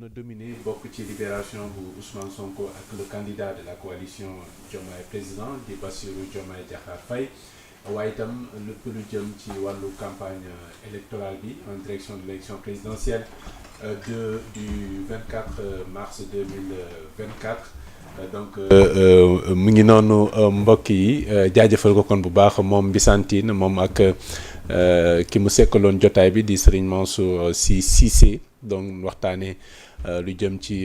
na dominé bokk ci libération bu Ousmane Sonko ak le candidat de la coalition Diomaye président di Bassirou Diomaye Diakhar Faye waaye itam lépp lu jëm ci wàllu campagne électorale bi en direction de l'élection présidentielle du 24 mars 2024 donc mu ngi noonu mbokk yi jaajëfal ko kon bu baax moom Bissantine moom ak ki mu sekkaloon jotaay bi di Serigne Mansour Sy Cissé donc waxtaanee lu jëm ci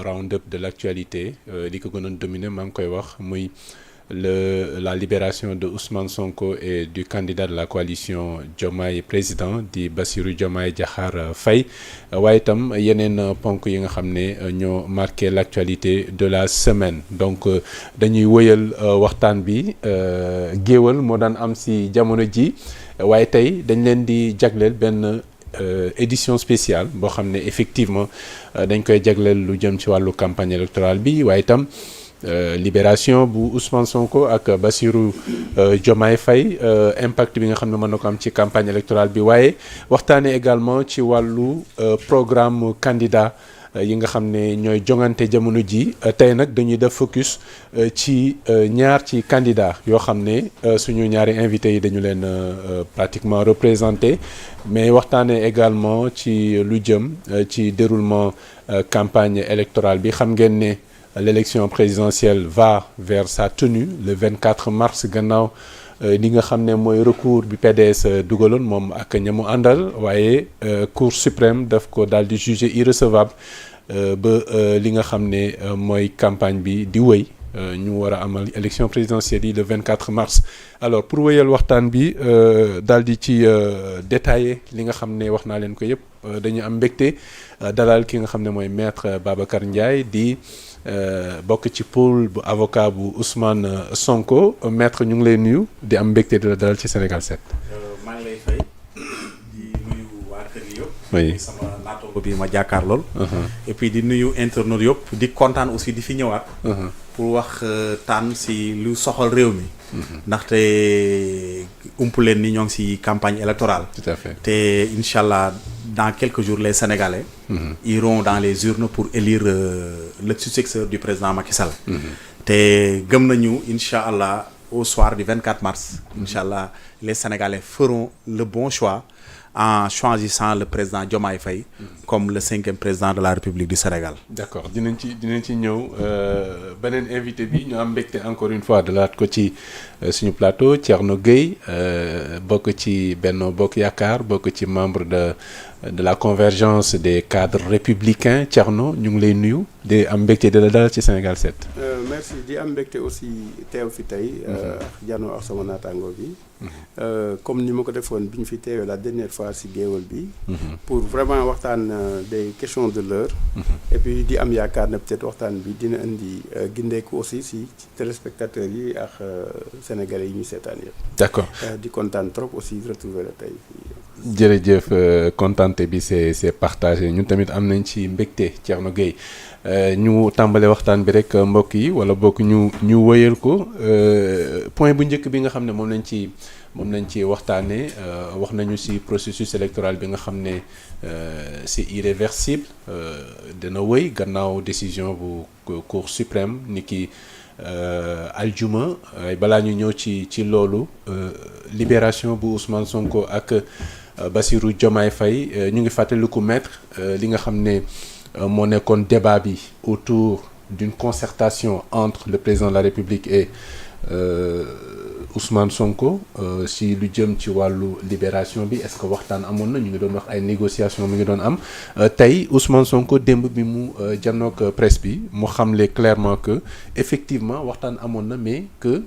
round-up de l'actualité li ko gënoon dominer maa ngi koy wax muy la libération de Ousmane Sonko et du candidat de la coalition Diomaye président di Bassirou Diomaye Diakhar Faye waaye itam yeneen ponk yi nga xam ne ñoo marqué l'actualité de la semaine donc dañuy wëyal waxtaan bi géewal moo daan am si jamono ji waaye tey dañ leen di jagleel benn édition spéciale boo xam ne effectivement dañ koy jagleel lu jëm ci wàllu campagne électorale bi waaye itam libération bu Ousmane Sonko ak Bassirou Diomaye Faye impact bi nga xam ne mën na ko am ci campagne électorale bi waaye waxtaanee également ci wàllu programme candidat yi nga xam ne ñooy jongante jamono ji tey nag dañuy def focus ci ñaar ci candidat yoo xam ne suñu ñaari invités yi dañu leen pratiquement représenté mais waxtaanee également ci lu jëm ci déroulement campagne électorale bi xam ngeen ne l'élection présidentielle va vers sa tenue le 24 mars gannaaw li nga xam ne mooy recours bi PDS dugaloon moom ak ñamu àndal waaye Cour suprême daf ko daal di juger irrecevable ba li nga xam ne mooy campagne bi di wëy ñu war a amal élection présidentielle yi le 24 mars alors pour wëyal waxtaan bi daal di ci détailler li nga xam ne wax naa leen ko yëpp dañu am mbégte dalal ki nga xam ne mooy maître Babacar Ndiaye di bokk ci pôle bu avocat bu Ousmane Sonko maître ñu ngi lay nuyu di am mbégte di la dalal ci Sénégal 7. maa ngi lay fay di nuyu waa kër gi yëpp. oui sama naataango bi ma jàkkaar lool. et puis di nuyu internautes yëpp di kontaan aussi di fi ñëwaat. pour wax taan si lu soxal réew mi. ndaxte ump leen ni ñoo ngi si campagne électorale. tout à fait te incha allah dans quelques jours les Sénégalais. iront dans les urnes pour élire le successeur du président Macky Sall. te gëm nañu incha allah au soir du 24 mars. incha allah les Sénégalais feront le bon choix en choisissant le président Diomaye Faye comme le 5e président de la République du Sénégal. d'accord dinañ ci ñëw beneen invité bi ñu am mbégte encore une fois dalaat ko ci suñu plateau Thierno Gueye bokk ci Benno Bokk Yaakaar bokk ci membre de la convergence des cadres républicains Thierno ñu ngi lay nuyu di am mbégte di la dalal ci Sénégal 7. merci di am mbégte aussi teew fi tey. janoo ak sama naataango bi. comme ni ma ko defoon bi ñu fi teewee la dernière fois ci géewal bi. pour vraiment waxtaan des questions de l'heure. et puis di am yaakaar ne peut-être waxtaan bi dina indi gindeeku aussi ci téléspectateurs yi ak sénégalais yi ñu seetaan yëpp. d'accord di kontaan trop aussi retrouver la tey. jërëjëf kontaante bi c'est partagé ñun tamit am nañ ci mbégte Thierno Gueye ñu tàmbale waxtaan bi rek mbokk yi wala bokk ñu wëyal ko point bu njëkk bi nga xam ne moom lañ ci waxtaanee wax nañu ci processus électoral bi nga xam ne c'est irréversible dina wëy gannaaw décision bu Cour suprême ni ki aljuma balaa ñu ñëw ci loolu libération bu Ousmane Sonko ak Bassirou Diomaye Faye ñu ngi fàttaliku maître li nga xam ne moo nekkoon débat bi autour d'une concertation entre le président de la République et Ousmane Sonko si lu jëm ci wàllu libération bi est-ce que waxtaan amoon na ñu ngi doon wax ay négociations mi ngi doon am tey Ousmane Sonko démb bi mu janook presse bi mu xamle clairement que effectivement waxtaan amoon na mais que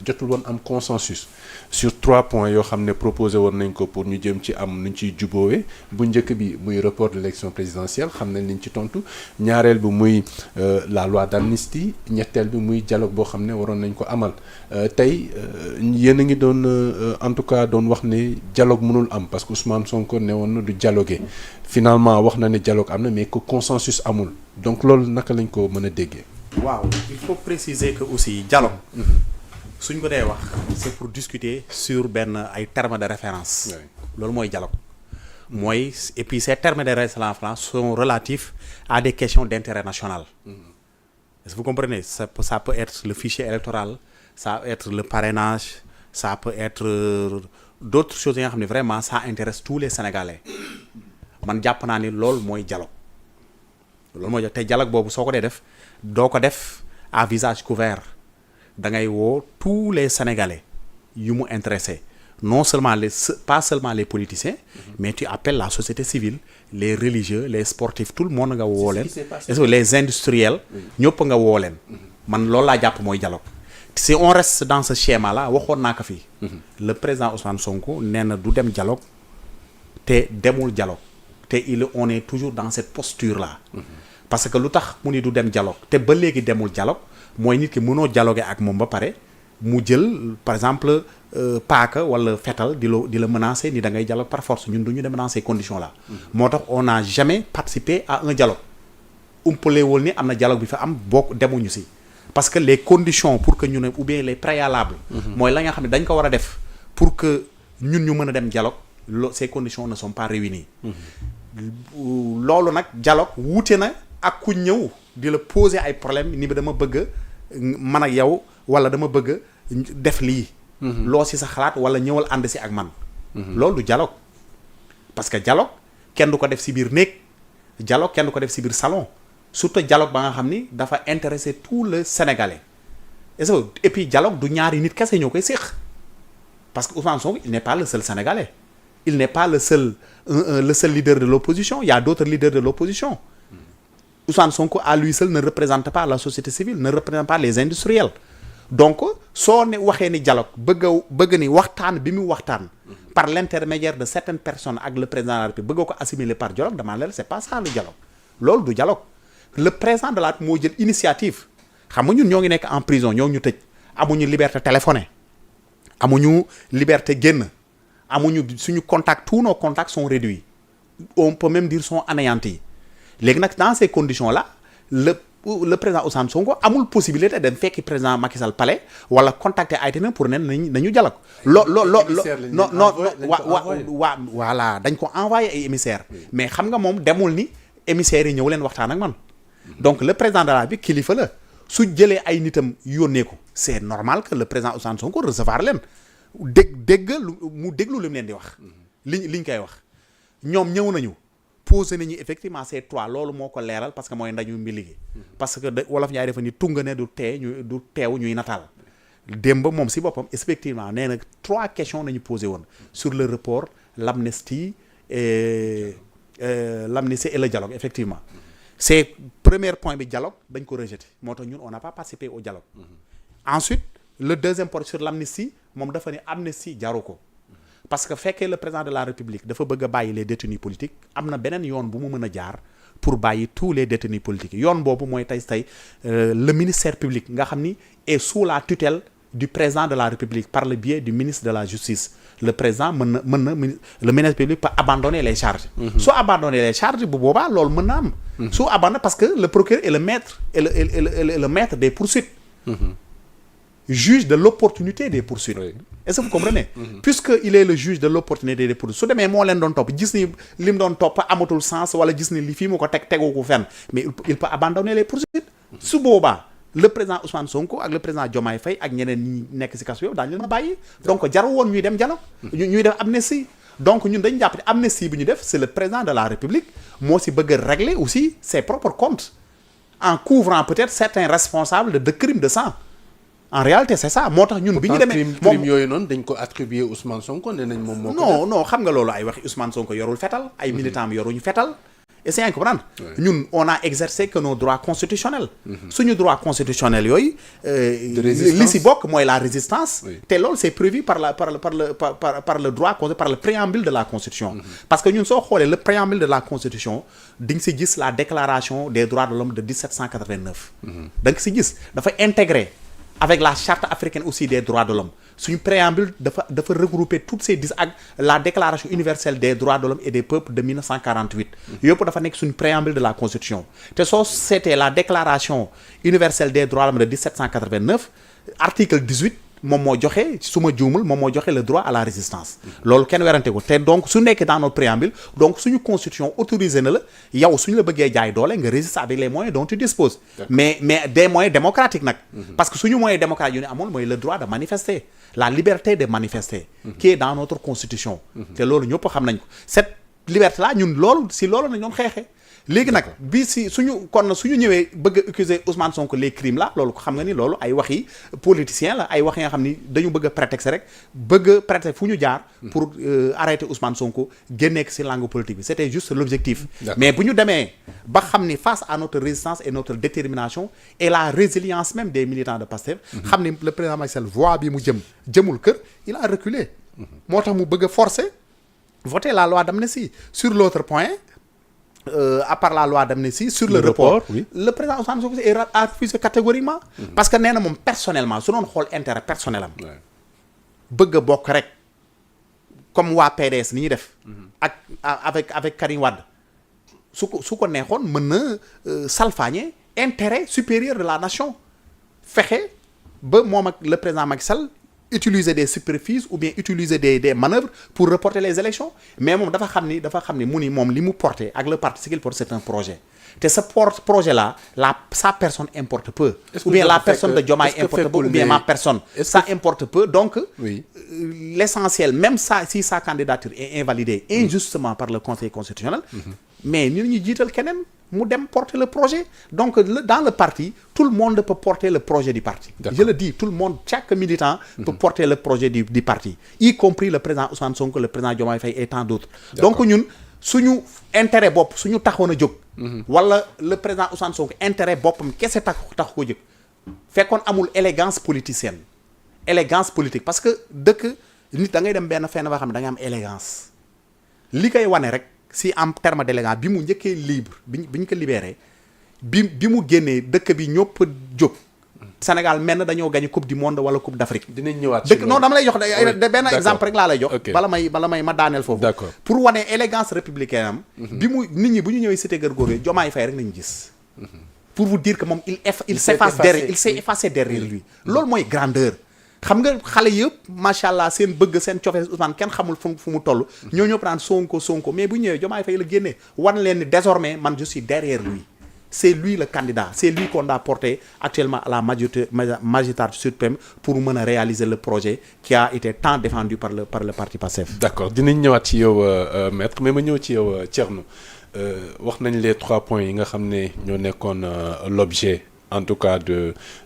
jotul woon am consensus sur 3 points yoo xam ne proposé woon nañ ko pour ñu jëm ci am nuñ ciy juboowee bu njëkk bi muy report de l'élection présidentielle xam nañ liñ ci tontu ñaareel bi muy la loi d'amnistie ñetteel bi muy dialogue boo xam ne waroon nañ ko amal tey yéen a ngi doon en tout cas doon wax ne dialogue mënul am parce que Ousmane Sonko ne woon na du dialoguer finalement wax na ne dialogue am na mais que consensus amul donc loolu naka lañ ko mën a déggee. waaw il faut préciser que aussi dialogue. suñ ko dee wax c'est pour discuter sur benn ay termes de référence. loolu mooy dialogue. mooy et puis ces termes de référence sont relatifs à des questions d'intérêt national. Est-ce que vous comprenez? Ça peut être le fichier électoral, ça peut être le parrainage, ça peut être d'autres choses yi nga xam ne vraiment ça intéresse tous les Sénégalais. Man jàpp naa ni loolu mooy dialogue. Loolu mooy te dialogue boobu soo ko dee def doo ko def à visage couvert da ngay woo tous les Sénégalais yu mu intéressé. Non seulement pas seulement les politiciens, mais tu appelles la société civile, les religieux, les sportifs, tout le monde nga woo leen. Est-ce que les industriels ñëpp nga woo leen. Man loolu laa jàpp mooy dialogue. Si on reste dans ce schéma là waxoon naa ko fii. Le président Ousmane Sonko nee na du dem dialogue te demul dialogue te on est toujours dans cette posture là. Parce que lu tax mu ni du dem dialogue te ba léegi demul dialogue mooy nit ki mënoo dialoguer ak moom ba pare mu jël par exemple paaka wala fetal di la menacer ni da ngay dialogue par force ñun du ñu dem dans ces conditions là. moo tax on n'a jamais participé à un dialogue. Umpalewul ni am na dialogue bi fa am bokk demuñu si. Parce que les conditions pour que ñu ne ou bien les préalables. mooy la nga xam ne dañ ko war a def pour que ñun ñu mën a dem dialogue ces conditions ne sont pas réunies. Loolu nag dialogue wuute na ak ku ñëw di la poser ay problème ni dama bëgg man ak yow wala dama bëgg def lii. loo si sa xalaat wala ñëwal ànd si ak man. loolu du dialogue parce que dialogue kenn du ko def si biir néeg dialogue kenn du ko def si biir salon. Surtout dialogue ba nga xam ni dafa intéresser tout le Sénégalais est-ce que et puis dialogue du ñaari nit kese ñoo koy séq parce que Ousmane Sonko il n'est pas le seul Sénégalais il n'est pas le seul leader de l'opposition il y a d'autres leaders de l'opposition. Ousmane Sonko à lui seul ne représente pas la société civile ne représente pas les industriels donc soo ne waxee ni dialogue bëgg ni waxtaan bi mu waxtaan par l'intermédiaire de certaines personnes ak le président de la République bëgg ko assimiler par dialogue dama la c'est pas ça le dialogue loolu du dialogue. Le président de la République moo jël initiative xam nga ñun ñoo ngi nekk en prison ñoo ngi ñu tëj amuñu liberté téléphoner amuñu liberté génn amuñu suñu contact tous nos contacts sont réduits on peut même dire sont anéantis léegi nag dans ces conditions là le président Ousmane Sonko amul possibilité dem fekki président Macky Sall palais wala contacter Aïtena pour ne nañu dialogue. Voilà dañ ko envoyé ay émissaires. Mais xam nga moom demul ni émissaires yi ñëw leen waxtaan ak man. Donc le président de la République kilifa la su jëlee ay nitam yónnee ko c'est normal que le président Ousmane Sonko recevoir leen déglu li mu leen di wax liñ koy wax ñoom ñëw nañu posé nañu effectivement ces trois loolu moo ko leeral parce que mooy ndañu mbi liggéey parce que wolof ñaay defa ni tunga ne du teew ñuy nataal démb moom si boppam effectivement nee na 3 questions nañu posé woon sur le report l'amnistie et le dialogue effectivement c'est premier point bi dialogue dañ ko rejeté moo tax ñun on n'a pas participé au dialogue. Ensuite le deuxième point sur l'amnistie moom dafa ne amnistie jaru ko parce que fekkee le président de la République dafa bëgg a bàyyi les détenus politiques am na beneen yoon bu mu mën a jaar pour bàyyi tous les détenus politiques yoon boobu mooy tey le ministère public nga xam ni est sous la tutelle du président de la République par le biais du ministre de la Justice le président mën na le ministère public peut abandonner les charges. Soo abandonner les charges bu boobaa loolu mën na am. Soo abandonner parce que le procureur est le maître le maître des poursuites. Juge de l'opportunité des poursuites. Oui. Est-ce que vous comprenez? Puisque il est le juge de l'opportunité des poursuites su demee moo leen doon topp gis ni li mu doon topp amatul sens wala gis ni li fii mu ko tegu ko fenn mais il peut abandonner les poursuites. Su boobaa le président Ousmane Sonko ak le président Diomaye Faye ak ñeneen ñi nekk ci kaso yow daañu leen a bàyyi. donc jaru woon ñuy dem dialogue. ñuy def amnistie. donc ñun dañu jàpp ne amnistie bi ñu def c'est le président de la République moo ci bëgg a régler aussi ses propres comptes en couvrant peut-être certains responsables de crimes de sang. En réalité c'est ça moo tax ñun bi ñu demee crime yooyu noonu dañ ko attribuer Ousmane Sonko nee nañ moom moo ko non xam nga loolu ay waxi Ousmane Sonko yorul fetal ay militants yoruñu fetal essayez de comprendre ñun on a exercé que nos droits constitutionnels suñu droit constitutionnel yooyu li si bokk mooy la résistance te loolu c'est prévu par le droit par le préambule de la Constitution parce que ñun soo xoolee le préambule de la Constitution di nga si gis la déclaration des droits de l'homme de 1789 da nga si gis dafa intégré avec la charte africaine aussi des droits de l'homme suñu préambule dafa regrouper toutes ces ak la déclaration universelle des droits de l'homme et des peuples de 1948 yëpp dafa nekk suñu préambule de la constitution te soo seetee la déclaration universelle des droits de l'homme de 1789 article 18 moom moo joxe su ma juumul moom moo joxe le droit à la résistance loolu kenn werante ko te donc su nekkee dans notre préambule donc suñu constitution autorisé na la yow suñu la bëggee jaay doole nga résister avec les moyens dont tu disposes mais des moyens démocratiques nag parce que suñu moyens démocratiques yu ne amoon mooy le droit de manifester la liberté de manifester qui est dans notre constitution te loolu ñëpp xam nañ ko cette liberté là ñun loolu si loolu nañ doon xeexee léegi nag bi si suñu ñëwee bëgg a accuser Ousmane Sonko les crimes là loolu ko xam nga ni loolu ay waxi politicien la ay wax yi nga xam ni dañu bëgg a prétexte rek bëgg a prétexte fu ñu jaar pour arrêter Ousmane Sonko génneek si langue politique bi c'était juste l'objectif mais bu ñu demee ba xam ni face à notre résistance et notre détermination et la résilience même des militants de Pastef xam ni le président Macky Sall voie bi mu jëmul kër il a reculé moo tax mu bëgg a forcer voter la loi d'amnistie sur l'autre point à part la loi d'amnistie sur le report oui. Le président Ousmane Sonko a refusé catégoriquement parce que nee na moom personnellement su doon xool intérêt personnel am bëgg a bokk rek comme waa PDS ni ñuy def avec Karim Wade su ko neexoon mën na salfaañe intérêt supérieur de la nation fexe ba moom ak le président Macky Sall utiliser des subterfuges ou bien utiliser des manœuvres pour reporter les élections mais moom dafa xam ni mu ni moom li mu porté ak le parti ce qu'il porte c'est un projet te ce projet là sa personne importe peu ou bien la personne de Diomaye importe peu ou bien ma personne ça importe peu donc l'essentiel même si sa candidature est invalidée injustement par le Conseil constitutionnel mais ñu jiital keneen mu dem porter le projet donc dans le parti tout le monde peut porter le projet du parti je le dis tout le monde chaque militant peut porter le projet du parti y compris le président Ousmane Sonko le président Diomaye Faye et tant d'autres donc ñun suñu intérêt bopp suñu taxoon a jóg wala le président Ousmane Sonko intérêt boppam kese tax ko jóg fekkoon amul élégance politicienne élégance politique parce que dëkk nit da ngay dem benn fenn boo xam ne da nga am élégance li koy wane rek si en terme d'élégance bi mu njëkkee libre bi ñu ko libéré bi mu génnee dëkk bi ñëpp jóg Sénégal mel na dañoo gagné coupe du monde wala coupe d'Afrique dinañ ñëwaat dëkk non dama lay jox benn exemple rek laa lay jox bala may ma daaneel foofu pour wane élégance républicaine am bi mu nit ñi bu ñu ñëwee cité Keur Gorgui Diomaye Faye rek nañu gis pour vous dire que moom il s'est effacé derrière lui loolu mooy grandeur xam nga xale yëpp macha allah seen bëgg seen cofee Ousmane kenn xamul fu mu toll ñoo ñëpp naan Sonko mais bu ñëwee Diomaye Faye la génnee wan leen ni désormais man je suis derrière lui c'est lui le candidat c'est lui qu'on a porté actuellement à la magistrature suprême pour mën a réaliser le projet qui a été tant défendu par le parti Pastef. D'accord dinañ ñëwaat ci yow maître mais ma ñëw ci yow Thierno wax nañ les 3 points yi nga xam ne ñoo nekkoon l'objet en tout cas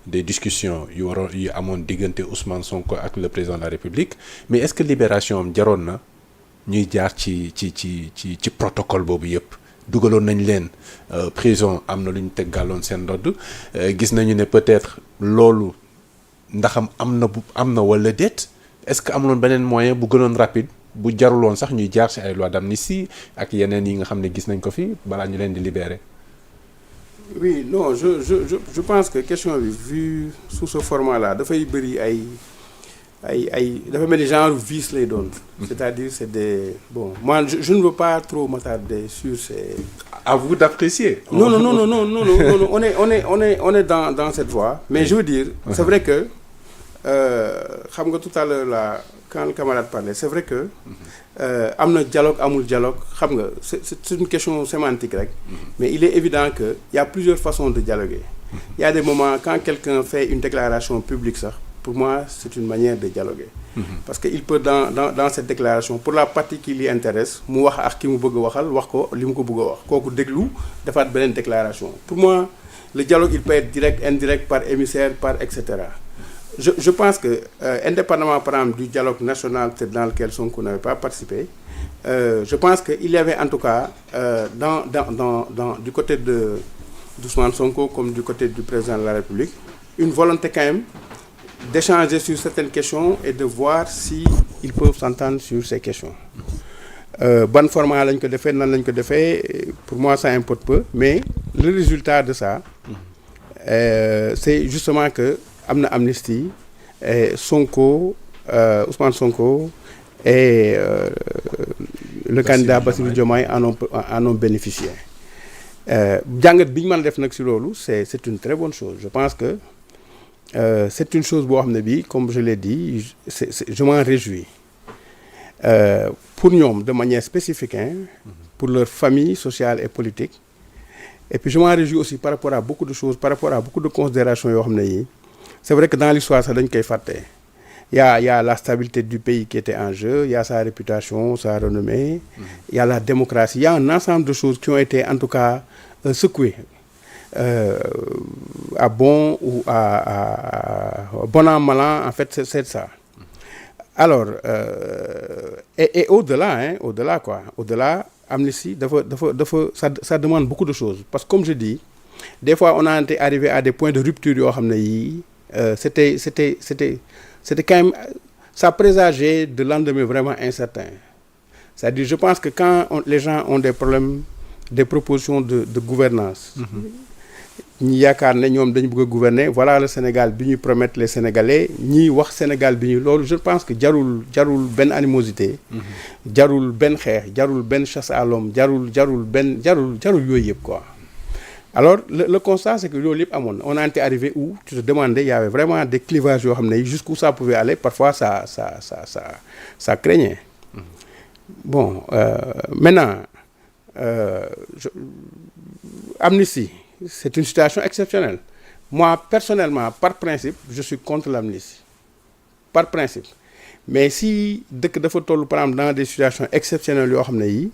des discussions yu amoon diggante Ousmane Sonko ak le président de la République mais est-ce que libération am jaroon na ñuy jaar ci protocole boobu yëpp dugaloon nañ leen prison am na lu ñu teggaloon seen ndodd gis nañu ne peut-être loolu ndaxam am na wala déet est-ce que amuloon beneen moyen bu gënoon rapide bu jaruloon sax ñuy jaar ci ay loi d'amnistie ak yeneen yi nga xam ne gis nañ ko fi balaa ñu leen di libérer. Oui, non, je pense que question bi vue sous ce format-là dafay bëri ay dafa mel ni genre vice lay doon. C'est-à-dire c'est des bon moi je ne veux pas trop m'attarder sur ces. À vous d'apprécier. Non, on est dans cette voie. Mais je veux dire, c'est vrai que xam nga tout à l'heure là quand le camarade parlait c'est vrai que am na dialogue amul dialogue xam nga c'est une question sémantique rek mais il est évident que il y a plusieurs façons de dialoguer il y a des moments quand quelqu'un fait une déclaration publique sax pour moi c'est une manière de dialoguer parce que il peut dans cette déclaration pour la partie qui l'y intéresse mu wax ak ki mu bëgg a waxal wax ko li mu ko bëgg a wax kooku déglu defaat beneen déclaration pour moi le dialogue il peut être direct indirect par émissaire par etc. Je pense que indépendamment par exemple du dialogue national dans lequel Sonko n'avait pas participé je pense que il y avait en tout cas dans du côté d'Ousmane Sonko comme du côté du président de la République une volonté quand même d'échanger sur certaines questions et de voir si ils peuvent s'entendre sur ces questions ban format lañ ko defee nan lañ ko defee pour moi ça importe peu mais le résultat de ça c'est justement que am na amnistie Sonko Ousmane Sonko et le candidat Bassirou Diomaye en ont bénéficié jàngat bi ñu mën a def nag si loolu c'est une très bonne chose je pense que c'est une chose boo xam ne bii comme je l'ai dit je m'en réjouis pour ñoom de manière spécifique pour leur famille sociale et politique et puis je m'en réjouis aussi par rapport à beaucoup de choses par rapport à beaucoup de considérations yoo xam ne yi c'est vrai que dans l'histoire sax dañ koy fàtte il y a la stabilité du pays qui était en jeu il y a sa réputation sa renommée il y a la démocratie il y a un ensemble de choses qui ont été en tout cas secouées à bon ou à bon an mal an en fait c'est ça alors et au-delà quoi au-delà Amnesty ça demande beaucoup de choses parce que comme je dis des fois on a été arrivé à des points de rupture yoo xam ne yii c'était quand même ça présageait de lendemain vraiment incertain c'est-à-dire je pense que quand les gens ont des problèmes des propositions de gouvernance ñi yaakaar ne ñoom dañu bëgg a gouverner voilà le Sénégal bi ñuy promettre les Sénégalais ñiy wax Sénégal bi ñu loolu je pense que jarul benn animosité jarul benn xeex jarul benn chasse à l'homme jarul yooyu yëpp quoi alors le constat c'est que loolu yëpp amoon on a été arrivé où tu te demandais il y avait vraiment des clivages yoo xam ne jusqu'où ça pouvait aller parfois ça craignait bon maintenant Amnesty c'est une situation exceptionnelle moi personnellement par principe je suis contre l'amnistie par principe mais si dëkk dafa toll par exemple dans des situations exceptionnelles yoo xam ne yi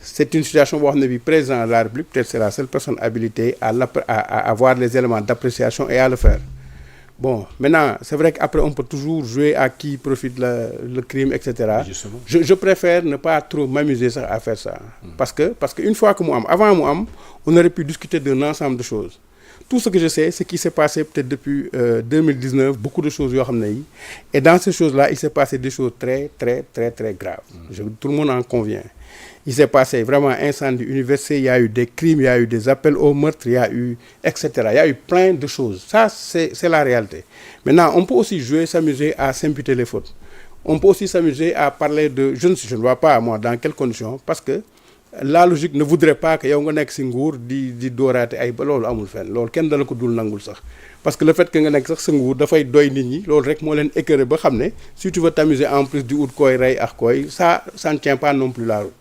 c'est une situation boo xam ne bi président de la République peut-être c'est la seule personne habilitée à avoir les éléments d'appréciation et à le faire bon maintenant c'est vrai qu'après on peut toujours jouer à qui profite le crime etc. Je préfère ne pas trop m'amuser sax à faire ça parce que une fois que mu am avant mu am on aurait pu discuter d'un ensemble de choses tout ce que je sais c'est qu'il s'est passé peut-être depuis 2019 beaucoup de choses yoo xam ne yi et dans ces choses-là il s'est passé des choses très très très très graves tout le monde en convient il s'est passé vraiment incendie université il y a eu des crimes il y a eu des appels au meurtre il y a eu etc. il y a eu plein de choses ça c'est la réalité maintenant on peut aussi s'amuser à s'imputer les fautes on peut aussi s'amuser à parler de je ne vois pas moi dans quelles conditions parce que la logique ne voudrait pas que yow nga nekk ci nguur di dooraate ay ba loolu amul fenn loolu kenn dala ko dul nangul sax parce que le fait que nga nekk sax sa nguur dafay doy nit ñi loolu rek moo leen écœuré ba xam ne si tu veux t'amuser en plus di ut koy rey ak koy ça ne tient pas non plus la route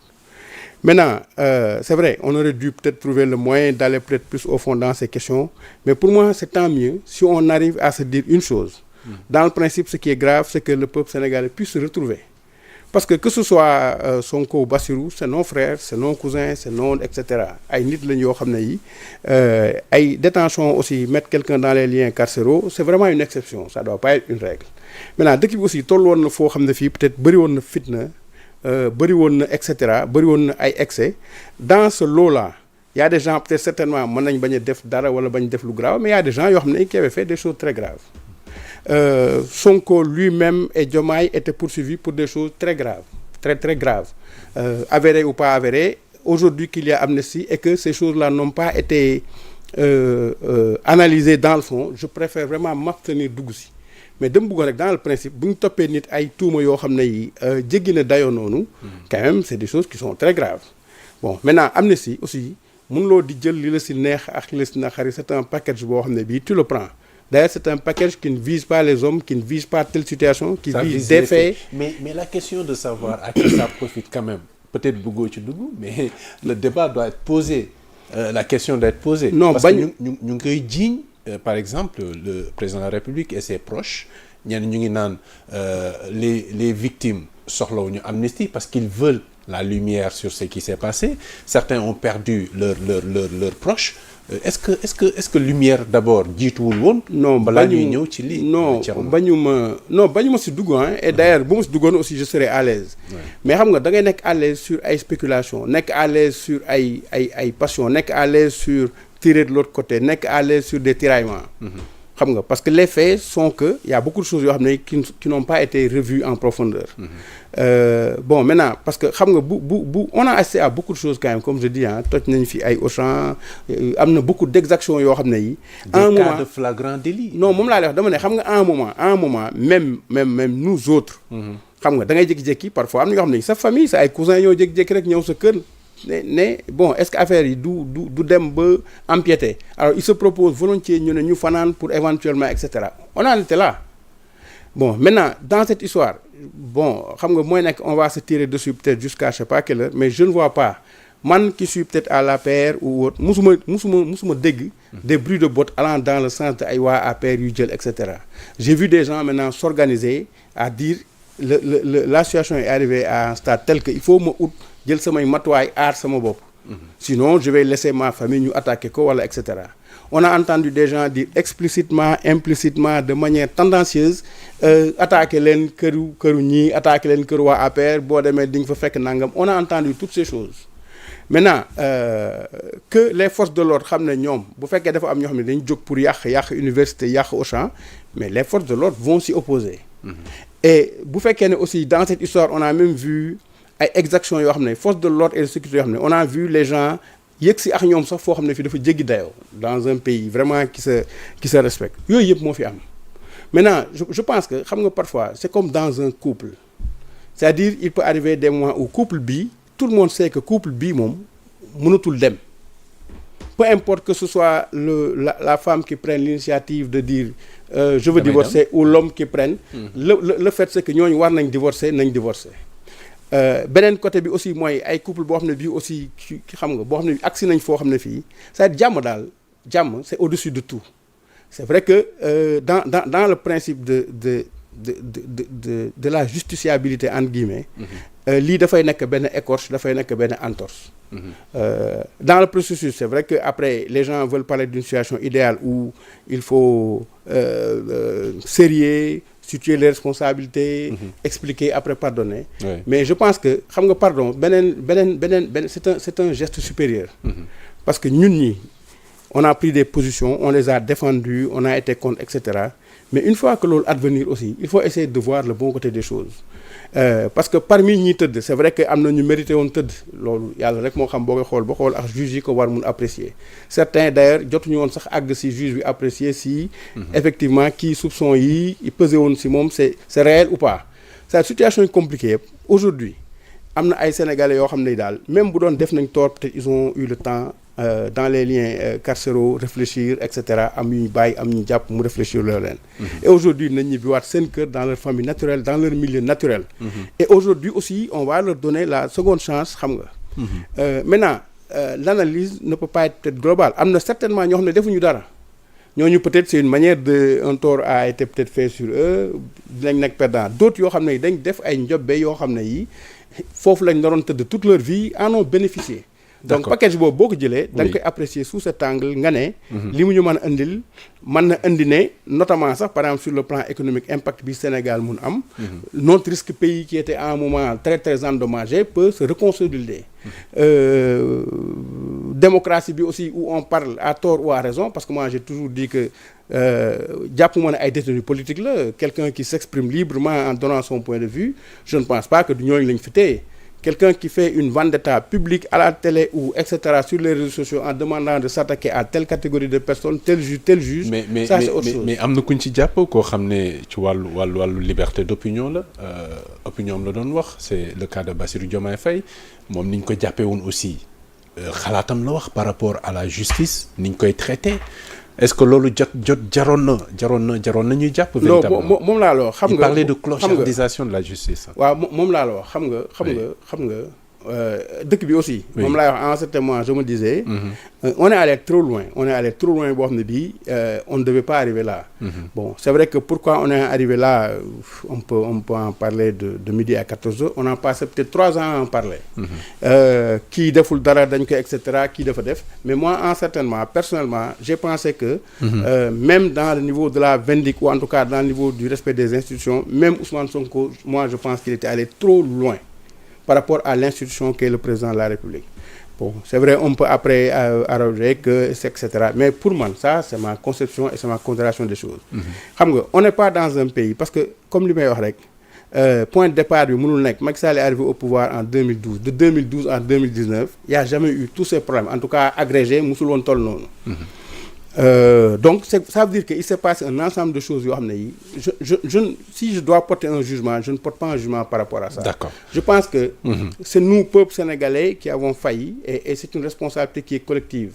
maintenant c'est vrai on aurait dû peut-être trouver le moyen d'aller peut-être plus au fond dans ces questions mais pour moi c'est tant mieux si on arrive à se dire une chose dans le principe ce qui est grave c'est que le peuple sénégalais puisse se retrouver parce que ce soit Sonko Bassirou c'est nos frères c'est nos cousins c'est nos etc. ay nit lañ yoo xam ne yi ay détention aussi mettre quelqu'un dans les liens carcéraux c'est vraiment une exception ça doit pas être une règle maintenant dëkk bi aussi toll woon na foo xam ne fii peut-être bëri woon na fitna bëri woon na et cetera bëri woon na ay excès dans ce lot-là il y a des gens peut-être certainement mën nañ bañ a def dara wala bañ def lu grave mais il y a des gens yoo xam ne qui avaient fait des choses très graves Sonko lui-même et Diomaye étaient poursuivis pour des choses très graves très très graves avérées ou pas avérées aujourd'hui qu'il y a amnistie et que ces choses-là n'ont pas été analysées dans le fond je préfère vraiment m'abstenir dugg si mais dama bëggoon rek dans le principe bu ñu toppee nit ay tuuma yoo xam ne yi jéggi na dayoo noonu quand même c'est des choses qui sont très graves bon maintenant amnistie aussi mënuloo di jël li la si neex ak li la si naqari c'est un package boo xam ne bii tu le prends d'ailleurs c'est un package qui ne vise pas les hommes qui ne vise pas telle situation qui vise des faits mais la question de savoir à qui ça profite quand même peut-être bëggoo ci dugg mais le débat doit être posé la question doit être posée non parce que ñu ngi koy jiiñ par exemple le président de la République et ses proches ñenn ñu ngi naan les victimes soxlawuñu amnistie parce qu'ils veulent la lumière sur ce qui s'est passé certains ont perdu leurs proches est-ce que lumière d'abord jiituwul woon. non balaa ñuy ñëw ci lii. non bañuma si dugg et d'ailleurs bu ma si duggoon aussi je serais à l'aise mais xam nga da ngay nekk à l'aise sur ay spéculation nekk à l'aise sur ay passion nekk à l'aise sur tirer de l'autre côté nekk à l'aise sur des tiraillements. xam nga parce que les faits sont que il y a beaucoup de choses yoo xam ne qui n'ont pas été revues en profondeur. Bon maintenant parce que xam nga bu on a assisté à beaucoup de choses quand même comme je dis toj nañ fi ay Auchan am na beaucoup d'exactions yoo xam ne yi. un moment des cas de flagrant délit. non moom laa lay wax dama ne xam nga un moment même nous autres. xam nga da ngay jékki-jékki parfois am na yoo xam ne sa famille sa ay cousins ñoo jékki-jékki rek ñëw sa kër bon est-ce que affaire yi du dem ba empiéter alors il se propose volontiers ñu ne ñu fanaan pour éventuellement et cetera on en était là bon maintenant dans cette histoire bon xam nga mooy nekk on va se tirer dessus peut-être jusqu'à je sais pas quelle heure mais je ne vois pas man qui suis peut-être à l'APR ou autre musuma dégg des bruits de bottes allant dans le sens de ay waa APR yu jël et cetera j'ai vu des gens maintenant s'organiser à dire la situation est arrivée à un stade tel que il faut ma ut jël samay matuwaay aar sama bopp sinon je vais laisser ma famille ñu attaquer ko wala et cetera on a entendu des gens dire explicitement implicitement de manière tendancieuse attaquer leen këru ñii attaquer leen këru waa APR boo demee di nga fa fekk nangam on a entendu toutes ces choses maintenant que les forces de l'ordre xam ne ñoom bu fekkee dafa am ñoo xam ne dañu jóg pour yàq université yàq Auchan mais les forces de l'ordre vont s'y opposer et bu fekkee ne aussi dans cette histoire on a même vu ay exactions yoo xam ne forces de l'ordre et de sécurité yoo xam ne on a vu les gens yëg si ak ñoom sax foo xam ne fii dafa jéggi dayoo dans un pays vraiment qui se respecte yooyu yëpp moo fi am maintenant je pense que xam nga parfois c'est comme dans un couple c'est-à-dire il peut arriver des moments où couple bi tout le monde sait que couple bii moom mënatul dem peu importe que ce soit la femme qui prenne l'initiative de dire je veux divorcer ou l'homme qui prenne le fait c'est que ñooñu war nañ divorcer beneen côté bi aussi mooy ay couple boo xam ne bii aussi xam nga boo xam ne agsi nañ foo xam ne fii c'est jàmm daal jàmm c'est au-dessus de tout c'est vrai que dans le principe de la justiciabilité entre guillemets lii dafay nekk benn écorche dafay nekk benn entorse dans le processus c'est vrai que après les gens veulent parler d'une situation idéale où il faut sérieux situer les responsabilités expliquer après pardonner mais je pense que xam nga pardon beneen c'est un geste supérieur parce que ñun ñi on a pris des positions on les a défendues on a été contre etc mais une fois que loolu advenir aussi il faut essayer de voir le bon côté des choses parce que parmi ñi tëdd c'est vrai que am na ñu mérité woon tëdd loolu yàlla rek moo xam boo koy xool ak juge yi ko war mun apprécier certains d'ailleurs jotuñu woon sax àgg si juge bi apprécier si effectivement kii soupçon yi pesé woon si moom c'est réel ou pas cette situation est compliquée yëpp aujourd'hui am na ay sénégalais yoo xam ne daal même bu doon def nañ tort peut-être ils ont eu le temps dans les liens carcéraux réfléchir et cetera am yu ñu bàyyi am ñu jàpp mu réfléchir loolu leen et aujourd'hui nañ ñibbiwaat seen kër dans leur famille naturelle dans leur milieu naturel et aujourd'hui aussi on va leur donner la seconde chance xam nga maintenant l'analyse ne peut pas être peut-être globale am na certainement ñoo xam ne defuñu dara ñooñu peut-être c'est une manière de un tort a été peut-être fait sur eux dinañ nekk perdant d'autres yoo xam ne dañ def ay njobbe yoo xam ne yi foofu lañ naroon tëdd toute leur vie en ont bénéficié donc package boobu boo ko jëlee da nga koy apprécier sous cet angle nga ne li mu ñu mën a indil mën na indi ne notamment sax par exemple sur le plan économique impact bi Sénégal mun am notre risque pays qui était à un moment très très endommagé peut se reconsolider démocratie bi aussi où on parle à tort ou à raison parce que moi j'ai toujours dit que jàpp ma ne ay détenus politiques la quelqu'un qui s'exprime librement en donnant son point de vue je ne pense pas que du ñooñu lañ fi téye quelqu'un qui fait une vendetta publique à la télé ou etc. sur les réseaux sociaux en demandant de s'attaquer à telle catégorie de personnes tel juge ça c'est autre chose mais am na ku ñu ci jàpp koo xam ne ci wàllu liberté d'opinion la opinion am la doon wax c'est le cas de Bassirou Diomaye Faye moom ni ñu ko jàppee woon aussi xalaatam la wax par rapport à la justice ni ñu koy traité est-ce que loolu jaroon na ñuy jàpp véritablement moom laa la wax xam nga il parlait de clochardisation de la justice waaw moom laa la wax xam nga dëkk bi aussi moom laay wax en certain moment je me disais on est allé trop loin boo xam ne bii on ne devait pas arriver là bon c'est vrai que pourquoi on est arrivé là on peut en parler de midi à 14h on a passé peut-être 3 ans à en parler kii deful dara dañ ko et cetera kii dafa def mais moi certainement personnellement j'ai pensé que même dans le niveau de la vindicte ou en tout cas dans le niveau du respect des institutions même Ousmane Sonko moi je pense qu'il était allé trop loin par rapport à l'institution qu'est le président de la République. Bon, c'est vrai, on peut après arroger que etc. Mais pour moi, ça, c'est ma conception et c'est ma considération des choses. On n'est pas dans un pays, parce que, comme je l'ai dit, point de départ, Macky Sall est arrivé au pouvoir en 2012. De 2012 à 2019, il n'y a jamais eu tous ces problèmes. En tout cas, agrégé, Moussoulon Tol non. Donc ça veut dire qu'il s'est passé un ensemble de choses yoo xam ne yi si je dois porter un jugement je ne porte pas un jugement par rapport à ça. D'accord. Je pense que c'est nous, peuple sénégalais, qui avons failli et c'est une responsabilité qui est collective.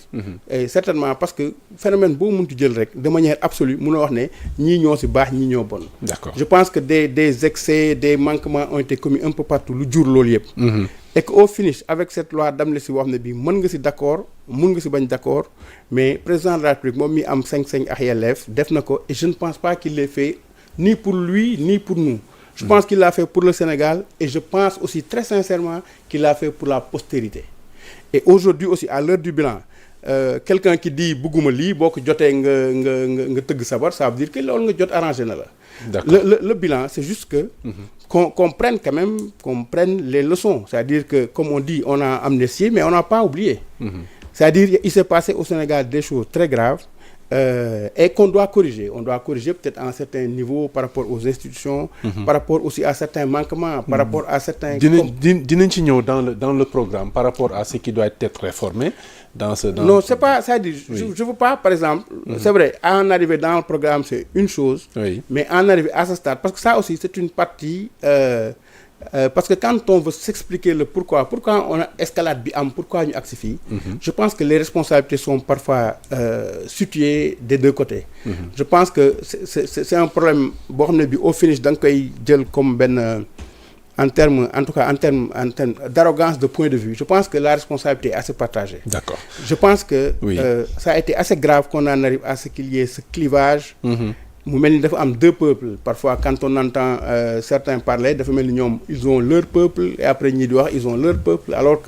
Et certainement parce que phénomène boo mënti jël rek de manière absolue mënoo wax ne ñii ñoo ci baax ñii ñoo bon. D'accord. Je pense que des excès, des manquements ont été commis un peu partout lu jur loolu yëpp. Et qu'au finish avec cette loi d'amnistie boo xam ne bii mën nga ci d'accord mën nga ci bañ d'accord mais président de la République moom mi am sañ-sañ ak yelleef def na ko et je ne pense pas qu'il l'ait fait ni pour lui ni pour nous. Je pense qu'il l'a fait pour le Sénégal et je pense aussi très sincèrement qu'il l'a fait pour la postérité. Et aujourd'hui aussi à l'heure du bilan quelqu'un qui dit bëgguma lii boo ko jotee nga tëgg sabar ça veut dire que loolu nga jot arrangé na la. D'accord. Le bilan c'est juste que qu'on prenne quand même qu'on prenne les leçons, c'est-à-dire que comme on dit on a amnistié mais on n'a pas oublié. C'est-à-dire il s'est passé au Sénégal des choses très graves et qu'on doit corriger. On doit corriger peut-être à un certain niveau par rapport aux institutions, par rapport aussi à certains manquements, par rapport à certains... Dinañ ci ñëw dans le programme par rapport à ce qui doit être réformé Non, c'est pas... C'est-à-dire, je veux pas, par exemple... C'est vrai, en arriver dans le programme, c'est une chose, mais en arriver à ce stade, parce que ça aussi, c'est une partie... parce que quand on veut s'expliquer le pourquoi on a escalade bi am, pourquoi ñu agsi fii, je pense que les responsabilités sont parfois situées des deux côtés. Je pense que c'est un problème boo xam ne bi au finish da nga koy jël comme benn en termes d'arrogance de point de vue. Je pense que la responsabilité est assez partagée. D'accord. Je pense que ça a été assez grave qu'on en arrive à ce qu'il y ait ce clivage. Mu mel ni dafa am deux peuples parfois quand on entend certains parler dafa mel ni ñoom ils ont leur peuple et après ñi di wax ils ont leur peuple alors que